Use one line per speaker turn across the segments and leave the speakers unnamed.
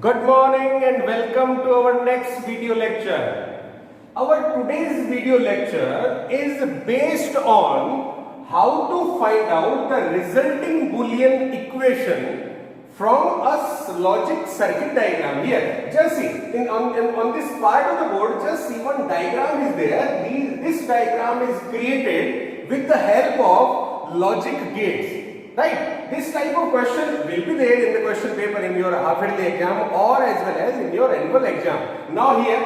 Good morning and welcome to our next video lecture. Our today's video lecture is based on how to find out the resulting Boolean equation from a logic circuit diagram. Here, just see, on this part of the board, just see one diagram is there. This diagram is created with the help of logic gates. Right, this type of question will be there in the question paper in your half-yearly exam or as well as in your annual exam. Now here,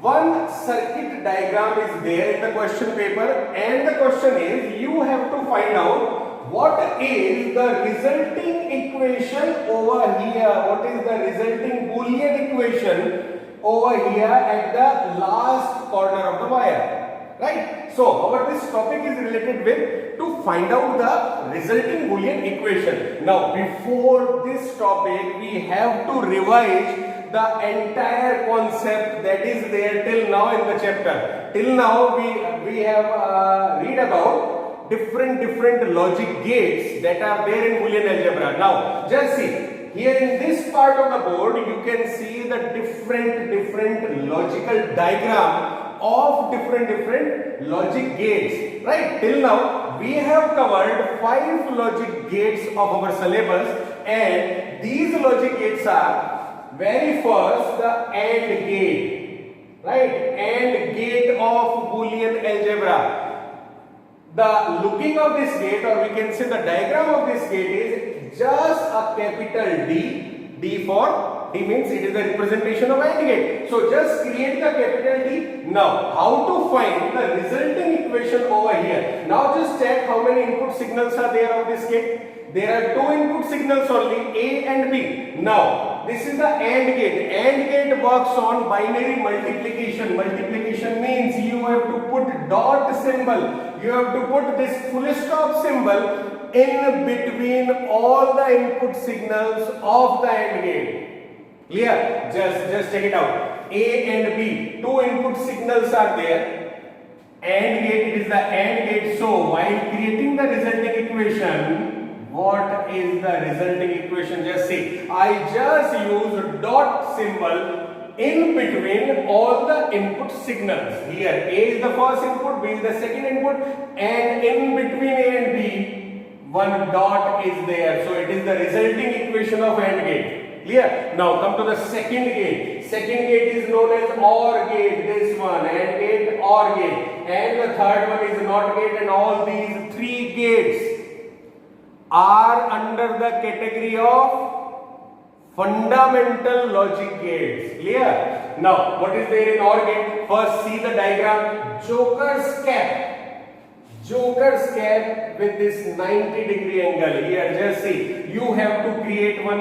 one circuit diagram is there in the question paper and the question is you have to find out what is the resulting equation over here, what is the resulting Boolean equation over here at the last corner of the wire. Right, so this topic is related with to find out the resulting Boolean equation. Now before this topic we have to revise the entire concept that is there till now in the chapter. Till now we have read about different logic gates that are there in Boolean algebra. Now just see. Here in this part of the board you can see the different logical diagram of different logic gates. Right, till now we have covered 5 logic gates of our syllabus and these logic gates are very first the AND gate. Right, AND gate of Boolean algebra. The looking of this gate, or we can say the diagram of this gate is just a capital D. D means it is the representation of AND gate. So just create the capital D. Now how to find the resulting equation over here? Now just check how many input signals are there of this gate. There are 2 input signals only, A and B. Now this is the AND gate. AND gate works on binary multiplication. Multiplication means you have to put dot symbol. You have to put this full stop symbol in between all the input signals of the AND gate. Clear? Just check it out. A and B, 2 input signals are there. AND gate, it is the AND gate. So while creating the resulting equation, what is the resulting equation? Just see. I just use dot symbol in between all the input signals. Here A is the first input, B is the second input, and in between A and B, one dot is there. So it is the resulting equation of AND gate. Clear? Now come to the second gate. Second gate is known as OR gate. This one, AND gate, OR gate. And the third one is NOT gate, and all these 3 gates are under the category of fundamental logic gates. Clear? Now what is there in OR gate? First see the diagram. Joker's cap. Joker's cap with this 90-degree angle. Here just see, you have to create one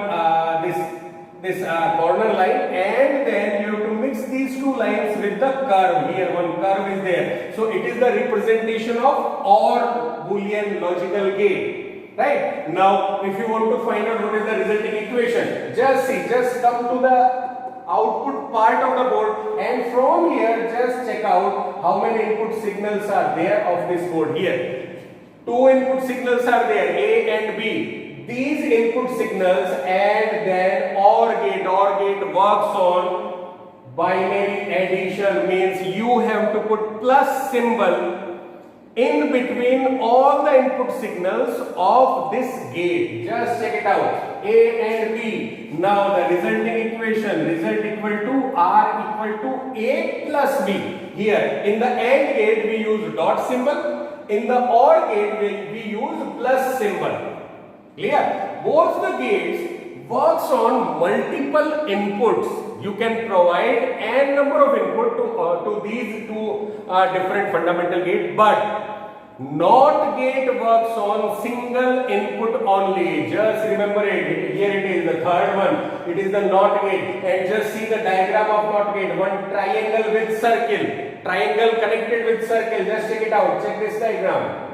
this corner line and then you have to mix these 2 lines with the curve. Here one curve is there. So it is the representation of OR Boolean logical gate. Right? Now if you want to find out what is the resulting equation, just see, just come to the output part of the board and from here just check out how many input signals are there of this board. Here 2 input signals are there, A and B. These input signals and then OR gate works on binary addition, means you have to put plus symbol in between all the input signals of this gate. Just check it out. A and B. Now the resulting equation, result equal to R equal to A plus B. Here in the AND gate we use dot symbol. In the OR gate we use plus symbol. Clear? Both the gates works on multiple inputs. You can provide n number of input to these 2 different fundamental gates, but NOT gate works on single input only. Just remember it. Here it is, the third one. It is the NOT gate. And just see the diagram of NOT gate. One triangle with circle. Triangle connected with circle. Just check it out. Check this diagram.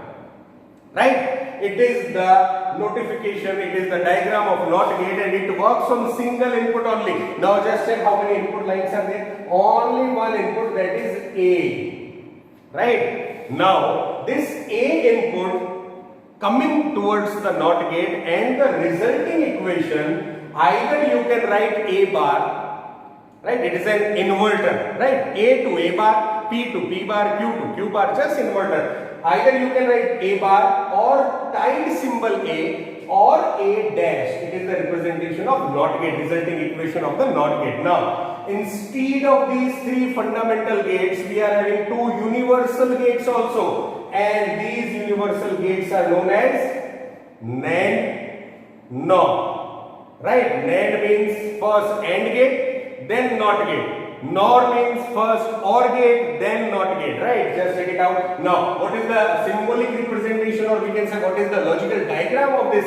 Right? It is the notification. It is the diagram of NOT gate and it works on single input only. Now just check how many input lines are there. Only one input, that is A. Right? Now this A input coming towards the NOT gate and the resulting equation Either you can write A bar, right? It is an inverter, right? A to A bar, P to P bar, Q to Q bar, just inverter. Either you can write A bar or tilde symbol A or A dash. It is the representation of NOT gate, resulting equation of the NOT gate. Now, instead of these three fundamental gates, we are having two universal gates also, and these universal gates are known as NAND, NOR. Right? NAND means first AND gate, then NOT gate. NOR means first OR gate, then NOT gate. Right? Just check it out. Now, what is the symbolic representation, or we can say what is the logical diagram of this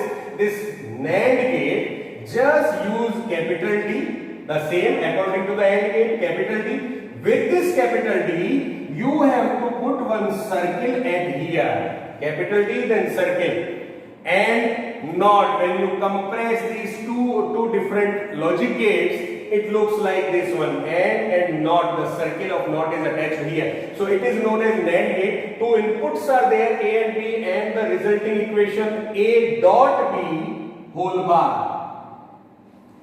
NAND gate? Just use capital D, the same according to the AND gate, capital D. With this capital D, you have to put one circle at here. Capital D, then circle. And NOT, when you compress these two different logic gates, it looks like this one. And NOT, the circle of NOT is attached here. So it is known as NAND gate. Two inputs are there, A and B, and the resulting equation A dot B whole bar.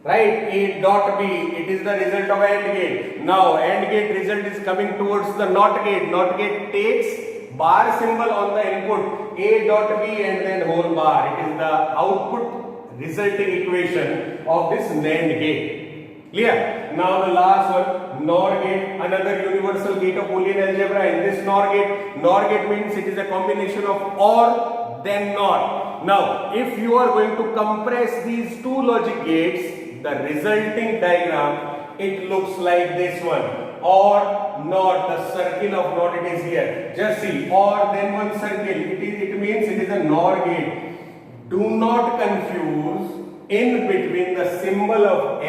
Right? A dot B, it is the result of AND gate. Now AND gate result is coming towards the NOT gate. NOT gate takes bar symbol on the input A dot B and then whole bar. It is the output resulting equation of this NAND gate. Clear? Now the last one, NOR gate, another universal gate of Boolean algebra. In this NOR gate means it is a combination of OR then NOT. Now if you are going to compress these two logic gates, the resulting diagram, it looks like this one. Or NOT, the circle of NOT, it is here. Just see, or then one circle. It means it is a NOR gate. Do not confuse in between the symbol of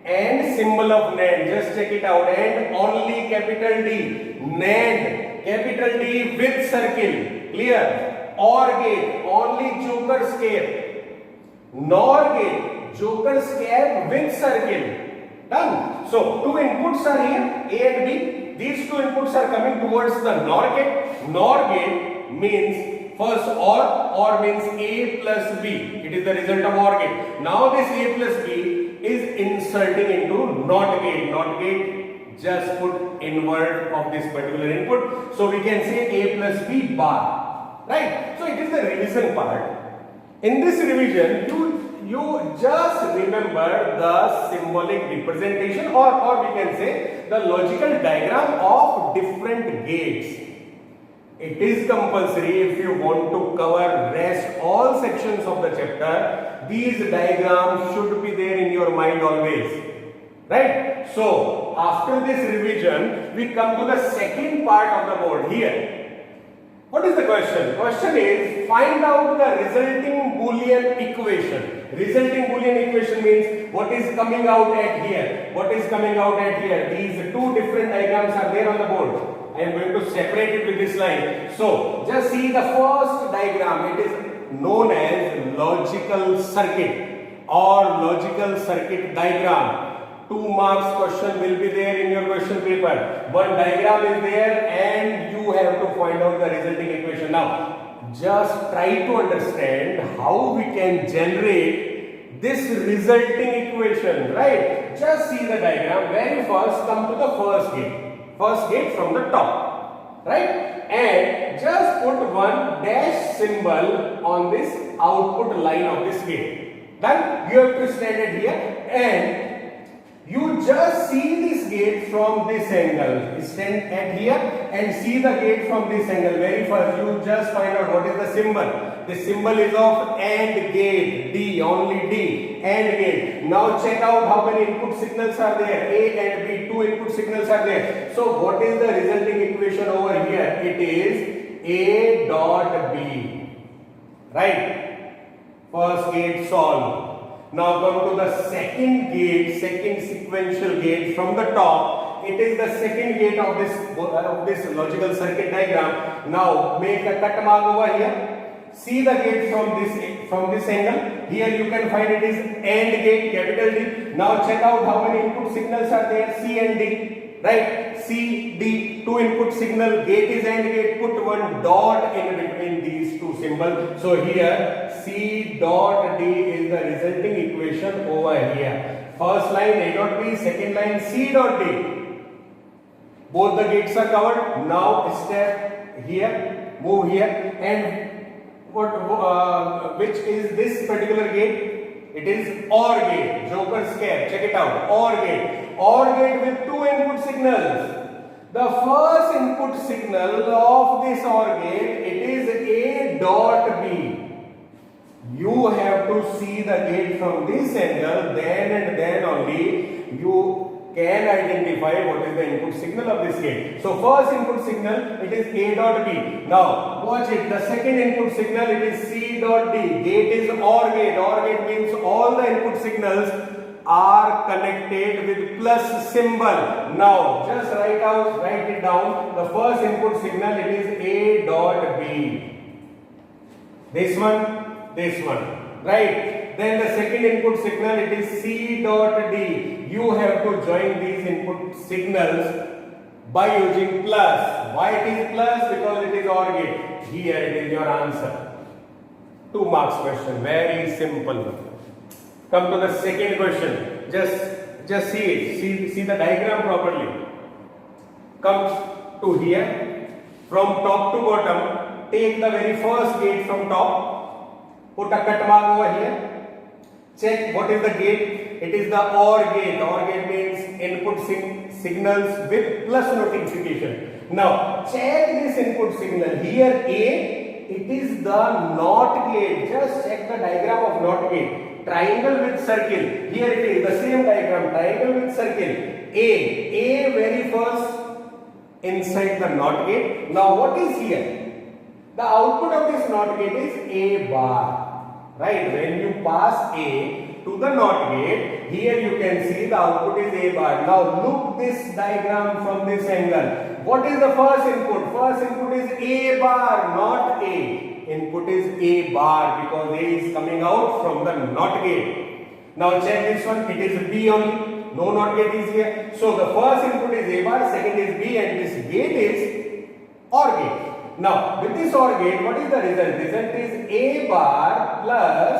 and symbol of NAND. Just check it out. And only capital D. NAND, capital D with circle. Clear? OR gate, only Joker's cap. NOR gate, Joker's cap with circle. Done. So two inputs are here, A and B. These two inputs are coming towards the NOR gate. NOR gate means first OR means A plus B. It is the result of OR gate. Now this A plus B is inserting into NOT gate. NOT gate, just put invert of this particular input. So we can say A plus B bar. Right? So it is the revision part. In this revision, you just remember the symbolic representation, or we can say the logical diagram of different gates. It is compulsory if you want to cover rest all sections of the chapter. These diagrams should be there in your mind always. Right? So after this revision, we come to the second part of the board here. What is the question? Question is, find out the resulting Boolean equation. Resulting Boolean equation means what is coming out at here. What is coming out at here? These two different diagrams are there on the board. I am going to separate it with this line. So, just see the first diagram. It is known as logical circuit or logical circuit diagram. 2 marks question will be there in your question paper. One diagram is there and you have to find out the resulting equation. Now, just try to understand how we can generate this resulting equation, right? Just see the diagram. Very first, come to the first gate. First gate from the top, right? And just put one dash symbol on this output line of this gate. Done? You have to stand it here and you just see this gate from this angle. Stand at here and see the gate from this angle. Very first, you just find out what is the symbol. The symbol is of AND gate. D, only D. AND gate. Now check out how many input signals are there. A and B, two input signals are there. So what is the resulting equation over here? It is A dot B. Right? First gate solved. Now come to the second gate, second sequential gate from the top. It is the second gate of this logical circuit diagram. Now make a cut mark over here. See the gate from this angle. Here you can find it is AND gate, capital D. Now check out how many input signals are there. C and D. Right? C, D, two input signal. Gate is AND gate. Put one dot in between these two symbols. So here C dot D is the resulting equation over here. First line A dot B, second line C dot D. Both the gates are covered. Now step here, move here, and which is this particular gate? It is OR gate. Joker's cap. Check it out. OR gate. OR gate with two input signals. The first input signal of this OR gate, it is A dot B. You have to see the gate from this angle, then and then only you can identify what is the input signal of this gate. So first input signal, it is A dot B. Now watch it. The second input signal, it is C dot D. Gate is OR gate. OR gate means all the input signals are connected with plus symbol. Now just write it down. The first input signal, it is A dot B. This one, right? Then the second input signal, it is C dot D. You have to join these input signals by using plus. Why it is plus? Because it is OR gate. Here it is your answer. 2 marks question. Very simple. Come to the second question. Just see it. See the diagram properly. Comes to here. From top to bottom, take the very first gate from top. Put a cut mark over here. Check what is the gate. It is the OR gate. OR gate means input signals with plus notification. Now check this input signal. Here A, it is the NOT gate. Just check the diagram of NOT gate. Triangle with circle. Here it is the same diagram. Triangle with circle. A very first inside the NOT gate. Now what is here? The output of this NOT gate is A bar. Right? When you pass A to the NOT gate, here you can see the output is A bar. Now look this diagram from this angle. What is the first input? First input is A bar, not A. Input is A bar because A is coming out from the NOT gate. Now check this one. It is B only. No NOT gate is here. So the first input is A bar, second is B, and this gate is OR gate. Now with this OR gate, what is the result? Result is A bar plus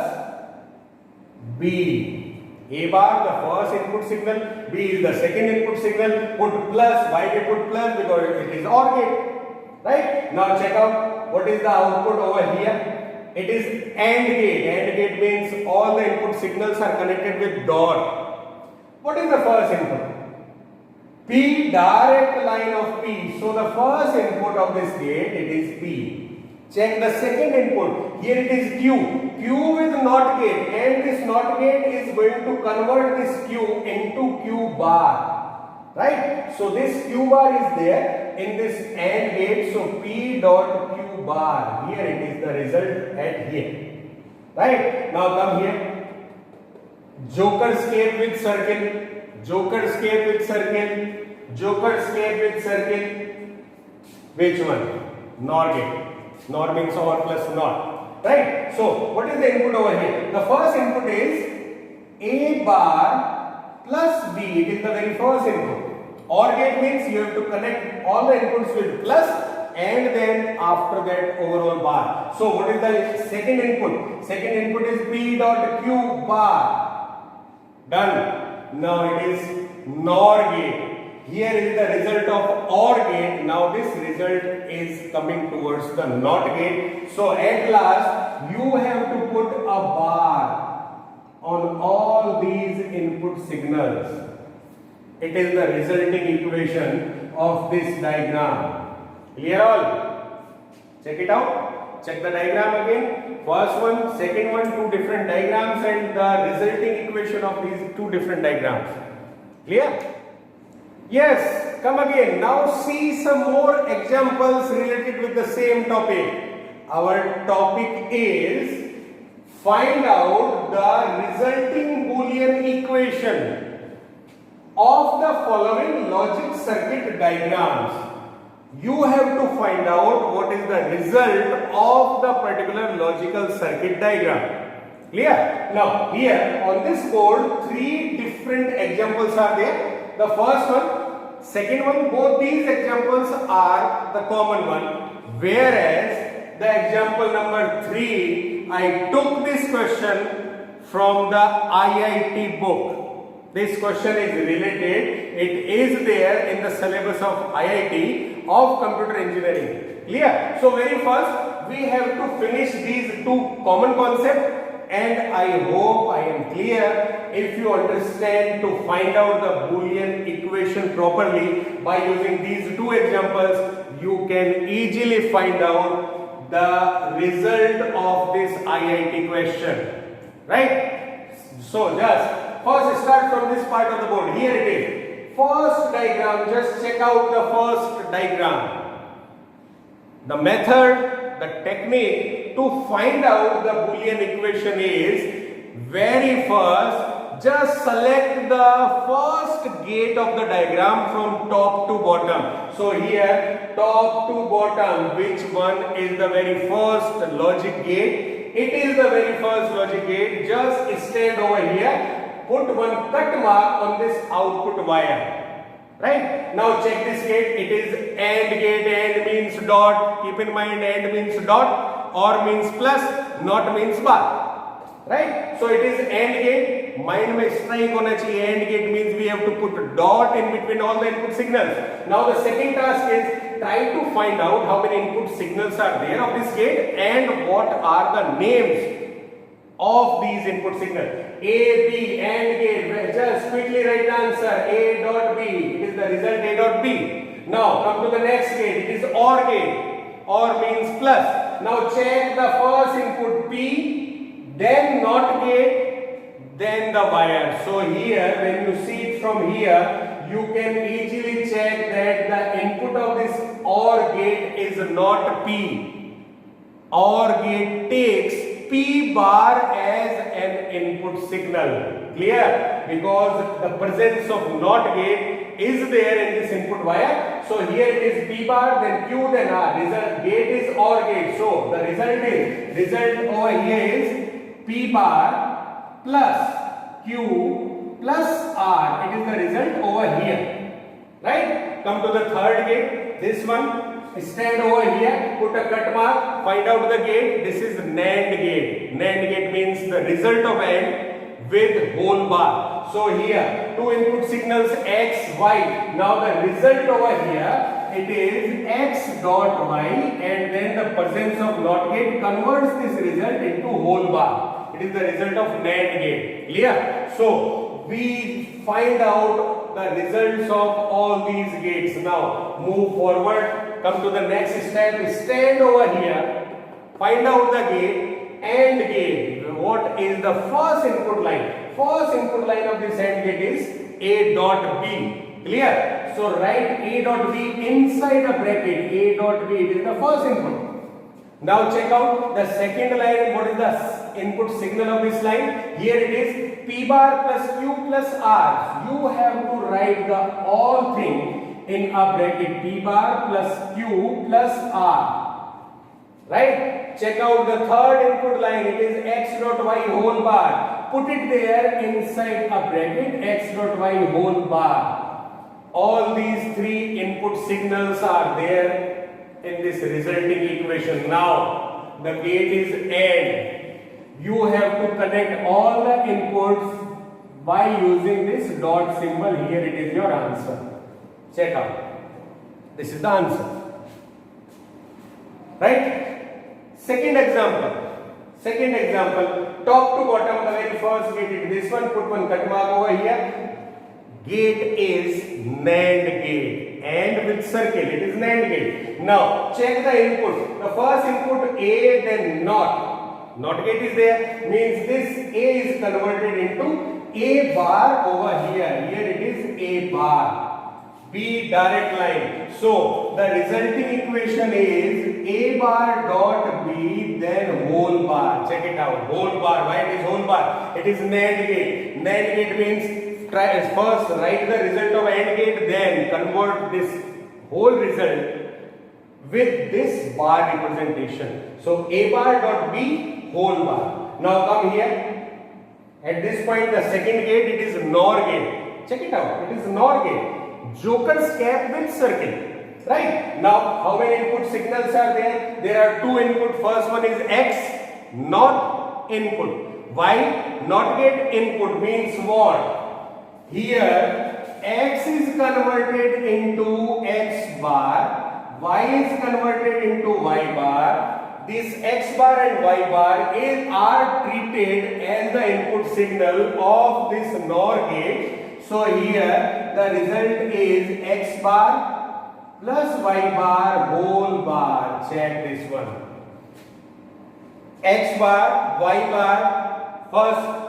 B. A bar the first input signal, B is the second input signal. Put plus. Why we put plus? Because it is OR gate. Right? Now check out what is the output over here. It is AND gate. AND gate means all the input signals are connected with dot. What is the first input? P, direct line of P. So the first input of this gate, it is P. Check the second input. Here it is Q. Q with NOT gate, and this NOT gate is going to convert this Q into Q bar. Right? So this Q bar is there in this AND gate. So P dot Q bar. Here it is the result at here. Right? Now come here. Joker's cape with circle. Joker's cape with circle. Joker's cape with circle. Which one? NOR gate. NOR means OR plus NOT. Right? So, what is the input over here? The first input is A bar plus B. It is the very first input. OR gate means you have to connect all the inputs with plus and then after that overall bar. So, what is the second input? Second input is P dot Q bar. Done. Now it is NOR gate. Here is the result of OR gate. Now this result is coming towards the NOT gate. So at last you have to put a bar on all these input signals. It is the resulting equation of this diagram. Clear all? Check it out. Check the diagram again. First one, second one, two different diagrams and the resulting equation of these two different diagrams. Clear? Yes, come again. Now see some more examples related with the same topic. Our topic is find out the resulting Boolean equation of the following logic circuit diagrams. You have to find out what is the result of the particular logical circuit diagram. Clear? Now here on this board, three different examples are there. The first one, second one, both these examples are the common one, whereas the example number 3 I took this question from the IIT book. This question is related. It is there in the syllabus of IIT of computer engineering. Clear? So very first we have to finish these two common concepts, and I hope I am clear. If you understand to find out the Boolean equation properly by using these two examples, you can easily find out the result of this IIT question. Right? So just first start from this part of the board. Here it is. First diagram, just check out the first diagram. The method, the technique to find out the Boolean equation is, very first, just select the first gate of the diagram from top to bottom. So here, top to bottom, which one is the very first logic gate? It is the very first logic gate. Just stand over here, put one cut mark on this output wire. Right? Now check this gate. It is AND gate. AND means dot. Keep in mind, AND means dot, OR means plus, NOT means bar. Right? So it is AND gate. Mind में strike होना चाहिए. AND gate means we have to put dot in between all the input signals. Now the second task is try to find out how many input signals are there of this gate and what are the names of these input signals. A, B, AND gate. Just quickly write the answer. A dot B. It is the result A dot B. Now come to the next gate. It is OR gate. OR means plus. Now check the first input P, then NOT gate, then the wire. So here, when you see it from here, you can easily check that the input of this OR gate is not P. OR gate takes P bar as an input signal. Clear? Because the presence of NOT gate is there in this input wire. So here it is P bar, then Q, then R. Result gate is OR gate. So the result over here is P bar plus Q plus R. It is the result over here. Right? Come to the third gate. This one. Stand over here, put a cut mark, find out the gate. This is NAND gate. NAND gate means the result of AND with whole bar. So here, two input signals X, Y. Now the result over here, it is X dot Y, and then the presence of NOT gate converts this result into whole bar. It is the result of NAND gate. Clear? So we find out the results of all these gates. Now move forward. Come to the next step. Stand over here. Find out the gate. AND gate. What is the first input line? First input line of this AND gate is A dot B. Clear? So write A dot B inside a bracket. A dot B. It is the first input. Now check out the second line. What is the input signal of this line? Here it is P bar plus Q plus R. You have to write the all thing in a bracket. P bar plus Q plus R. Right? Check out the third input line. It is X dot Y whole bar. Put it there inside a bracket. X dot Y whole bar. All these three input signals are there in this resulting equation. Now the gate is AND. You have to connect all the inputs by using this dot symbol. Here it is your answer. Check out. This is the answer. Right? Second example. Top to bottom, the very first gate. This one, put one cut mark over here. Gate is NAND gate. AND with circle. It is NAND gate. Now check the input. The first input A, then NOT. NOT gate is there. Means this A is converted into A bar over here. Here it is A bar. B direct line. So the resulting equation is A bar dot B, then whole bar. Check it out. Whole bar. Why it is whole bar? It is NAND gate. NAND gate means first write the result of AND gate, then convert this whole result with this bar representation. So A bar dot B, whole bar. Now come here. At this point, the second gate, it is NOR gate. Check it out. It is NOR gate. Joker's cap with circle. Right? Now, how many input signals are there? There are two input. First one is X, not input. Why not get input means what? Here x is converted into x bar, y is converted into y bar. This x bar and y bar are treated as the input signal of this NOR gate. So here the result is x bar plus y bar whole bar. Check this one. X bar, y bar, first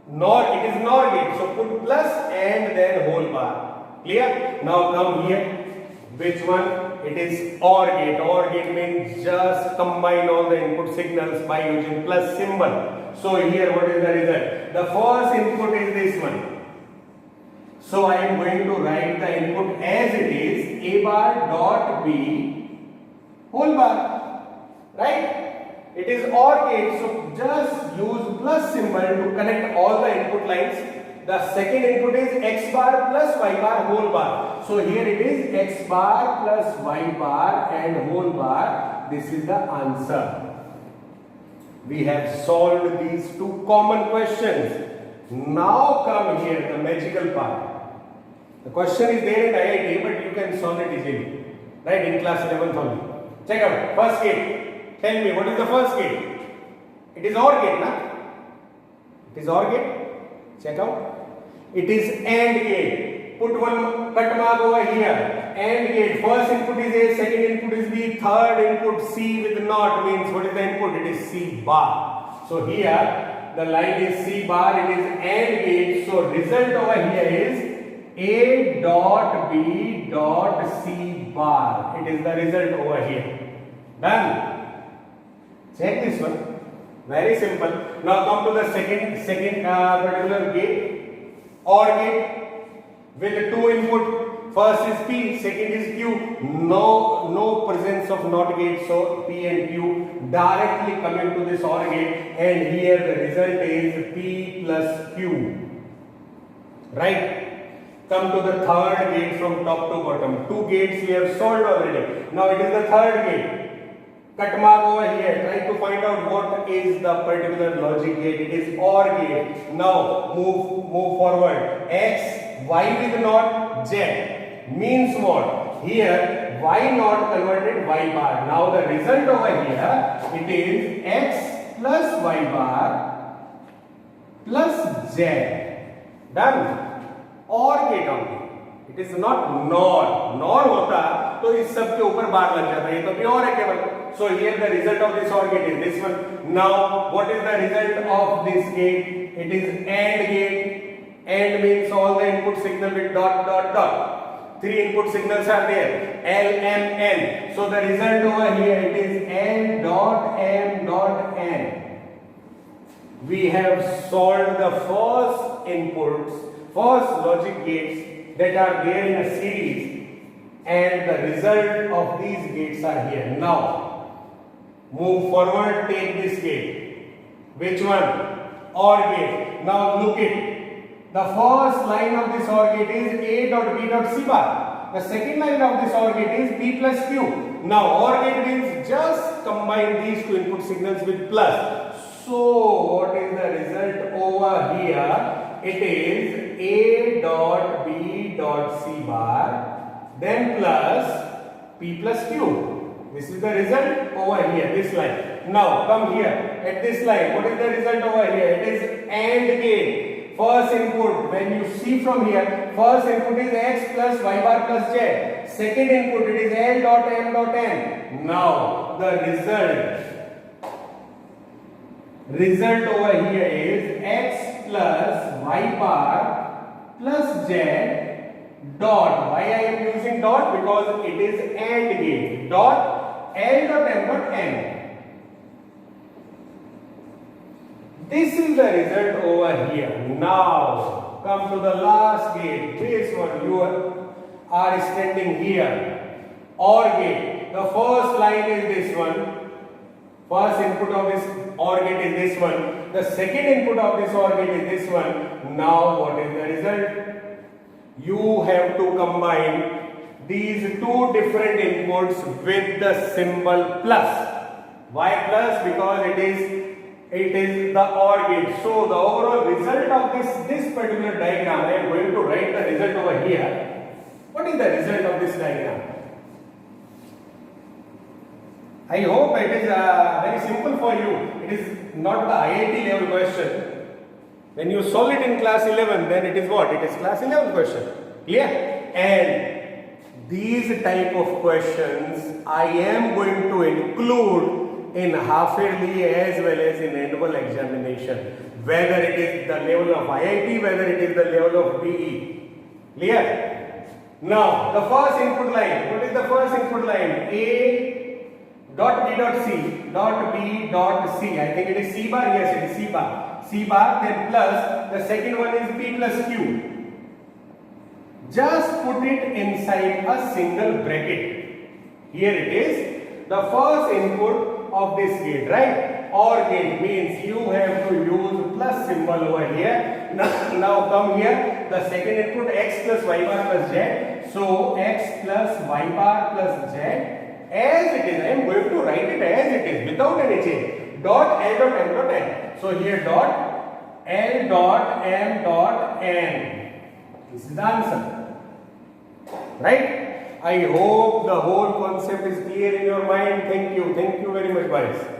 NOR, it is NOR gate, so put plus and then whole bar. Clear? Now come here. Which one? It is OR gate. OR gate means just combine all the input signals by using plus symbol. So here what is the result? The first input is this one. So I am going to write the input as it is, a bar dot b whole bar. Right? It is OR gate, so just use plus symbol to connect all the input lines. The second input is x bar plus y bar whole bar. So here it is x bar plus y bar and whole bar. This is the answer. We have solved these two common questions. Now come here, the magical part. The question is there in IIT, but you can solve it easily. Right, in class 11th only. Check out, first gate. Tell me, what is the first gate? It is OR gate, na? It is OR gate. Check out. It is AND gate. Put one cut mark over here. AND gate. First input is A, second input is B, third input C with not means what is the input? It is C bar. So here the line is C bar. It is AND gate. So result over here is A dot B dot C bar. It is the result over here. Done. Check this one. Very simple. Now come to the second particular gate. OR gate with two input. First is P, second is Q. No presence of NOT gate, so P and Q directly come into this OR gate, and here the result is P plus Q. Right? Come to the third gate from top to bottom. Two gates we have solved already. Now it is the third gate. Cut mark over here. Try to find out what is the particular logic gate. It is OR gate. Now move forward. X, Y with not, Z means what? Here Y not converted Y bar. Now the result over here, it is X plus Y bar plus Z. Done. OR gate only. It is not NOR. NOR होता तो इस सब के ऊपर बार लग जाता है, तो भी और है केवल. So here the result of this OR gate is this one. Now what is the result of this gate? It is AND gate. AND means all the input signal with dot dot dot. Three input signals are there. L, M, N. So the result over here it is L dot M dot N. We have solved the first inputs, first logic gates that are there in a series, and the result of these gates are here. Now move forward, take this gate. Which one? OR gate. Now look it. The first line of this OR gate is A dot B dot C bar. The second line of this OR gate is P plus Q. Now OR gate means just combine these two input signals with plus. So what is the result over here? It is A dot B dot C bar, then plus P plus Q. This is the result over here, this line. Now come here at this line. What is the result over here? It is AND gate. First input, when you see from here, first input is X plus Y bar plus Z. Second input, it is L dot M dot N. Now the result over here is X plus Y bar plus Z dot. Why I am using dot? Because it is AND gate. Dot L dot M dot N. This is the result over here. Now come to the last gate. This one, you are standing here. OR gate. The first line is this one. First input of this OR gate is this one. The second input of this OR gate is this one. Now what is the result? You have to combine these two different inputs with the symbol plus. Why plus? Because it is It is the OR gate. So the overall result of this particular diagram, I am going to write the result over here. What is the result of this diagram? I hope it is very simple for you. It is not the IIT level question. When you solve it in class 11, then it is what? It is class 11 question. Clear? And these type of questions I am going to include in half yearly as well as in annual examination, whether it is the level of IIT, whether it is the level of BE. Clear? Now the first input line, what is the first input line? A dot B dot C dot B dot C. I think it is C bar. Yes, it is C bar. C bar, then plus the second one is P plus Q. Just put it inside a single bracket. Here it is, the first input of this gate, right? OR gate means you have to use plus symbol over here. Now come here, the second input x plus y bar plus z. So x plus y bar plus z as it is. I am going to write it as it is without any change. Dot L dot M dot N. So here dot L dot M dot N. This is the answer. Right? I hope the whole concept is clear in your mind. Thank you very much, guys.